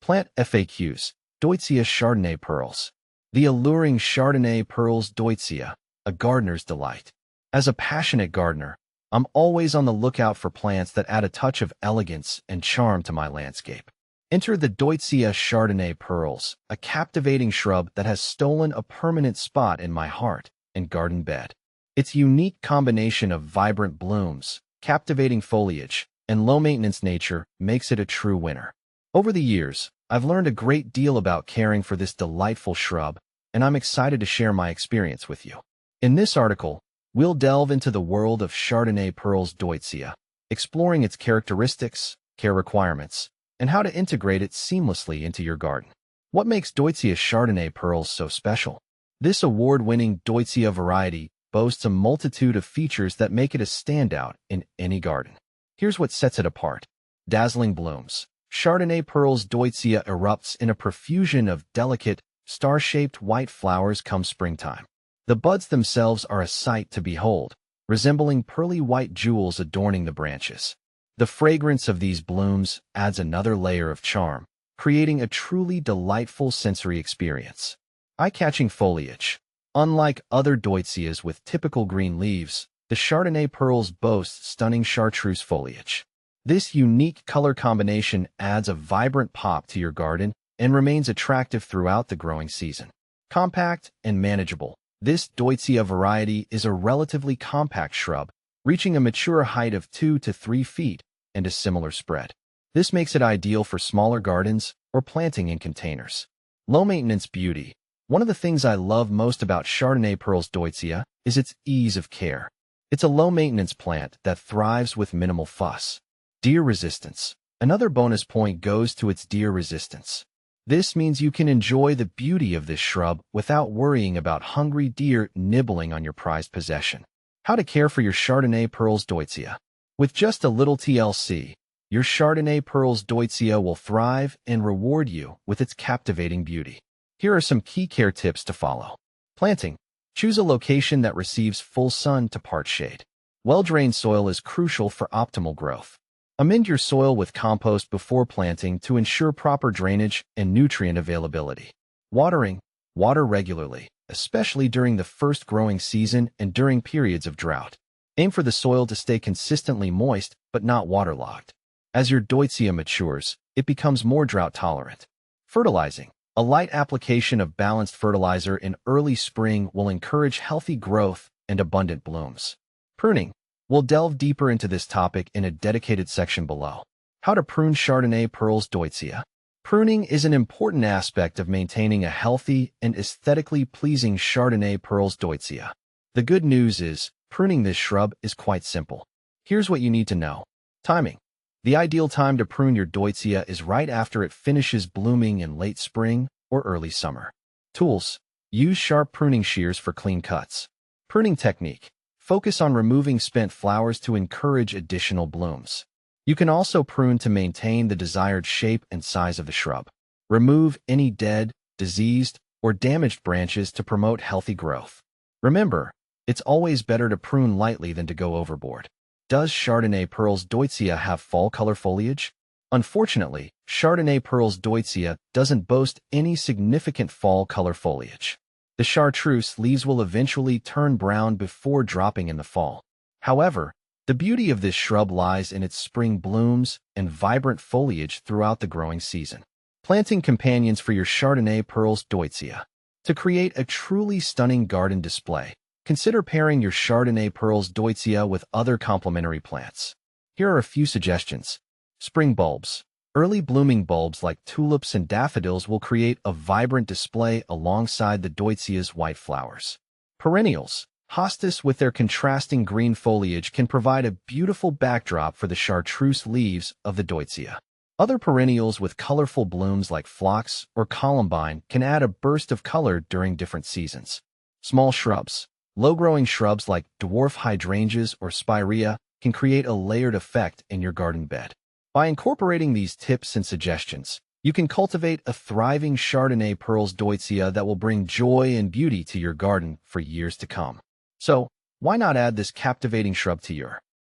Plant FAQs, Deutzia Chardonnay pearls. The alluring Chardonnay pearls Deutzia, a gardener's delight. As a passionate gardener, I'm always on the lookout for plants that add a touch of elegance and charm to my landscape. Enter the Deutzia Chardonnay pearls, a captivating shrub that has stolen a permanent spot in my heart and garden bed. Its unique combination of vibrant blooms, captivating foliage, and low-maintenance nature makes it a true winner. Over the years, I've learned a great deal about caring for this delightful shrub, and I'm excited to share my experience with you. In this article, we'll delve into the world of Chardonnay pearls Deutzia, exploring its characteristics, care requirements, and how to integrate it seamlessly into your garden. What makes Deutzia Chardonnay pearls so special? This award-winning Deutzia variety boasts a multitude of features that make it a standout in any garden. Here's what sets it apart. Dazzling blooms. Chardonnay pearls Deutzia erupts in a profusion of delicate, star-shaped white flowers come springtime. The buds themselves are a sight to behold, resembling pearly white jewels adorning the branches. The fragrance of these blooms adds another layer of charm, creating a truly delightful sensory experience. Eye-catching foliage. Unlike other Deutzias with typical green leaves, the Chardonnay pearls boast stunning chartreuse foliage. This unique color combination adds a vibrant pop to your garden and remains attractive throughout the growing season. Compact and manageable. This Deutzia variety is a relatively compact shrub, reaching a mature height of 2 to 3 feet and a similar spread. This makes it ideal for smaller gardens or planting in containers. Low-maintenance beauty. One of the things I love most about Chardonnay pearls Deutzia is its ease of care. It's a low-maintenance plant that thrives with minimal fuss. Deer resistance. Another bonus point goes to its deer resistance. This means you can enjoy the beauty of this shrub without worrying about hungry deer nibbling on your prized possession. How to care for your Chardonnay pearls Deutzia. With just a little TLC, your Chardonnay pearls Deutzia will thrive and reward you with its captivating beauty. Here are some key care tips to follow. Planting. Choose a location that receives full sun to part shade. Well-drained soil is crucial for optimal growth. Amend your soil with compost before planting to ensure proper drainage and nutrient availability. Watering. Water regularly, especially during the first growing season and during periods of drought. Aim for the soil to stay consistently moist but not waterlogged. As your Deutzia matures, it becomes more drought-tolerant. Fertilizing. A light application of balanced fertilizer in early spring will encourage healthy growth and abundant blooms. Pruning. We'll delve deeper into this topic in a dedicated section below. How to prune Chardonnay pearls Deutzia. Pruning is an important aspect of maintaining a healthy and aesthetically pleasing Chardonnay pearls Deutzia. The good news is, pruning this shrub is quite simple. Here's what you need to know. Timing. The ideal time to prune your Deutzia is right after it finishes blooming in late spring or early summer. Tools. Use sharp pruning shears for clean cuts. Pruning technique. Focus on removing spent flowers to encourage additional blooms. You can also prune to maintain the desired shape and size of the shrub. Remove any dead, diseased, or damaged branches to promote healthy growth. Remember, it's always better to prune lightly than to go overboard. Does Chardonnay pearls Deutzia have fall color foliage? Unfortunately, Chardonnay pearls Deutzia doesn't boast any significant fall color foliage. The chartreuse leaves will eventually turn brown before dropping in the fall. However, the beauty of this shrub lies in its spring blooms and vibrant foliage throughout the growing season. Planting companions for your Chardonnay pearls Deutzia. To create a truly stunning garden display, consider pairing your Chardonnay pearls Deutzia with other complementary plants. Here are a few suggestions. Spring bulbs. Early blooming bulbs like tulips and daffodils will create a vibrant display alongside the Deutzia's white flowers. Perennials. Hostas with their contrasting green foliage can provide a beautiful backdrop for the chartreuse leaves of the Deutzia. Other perennials with colorful blooms like phlox or columbine can add a burst of color during different seasons. Small shrubs. Low-growing shrubs like dwarf hydrangeas or spirea can create a layered effect in your garden bed. By incorporating these tips and suggestions, you can cultivate a thriving Chardonnay pearls Deutzia that will bring joy and beauty to your garden for years to come. So, why not add this captivating shrub to your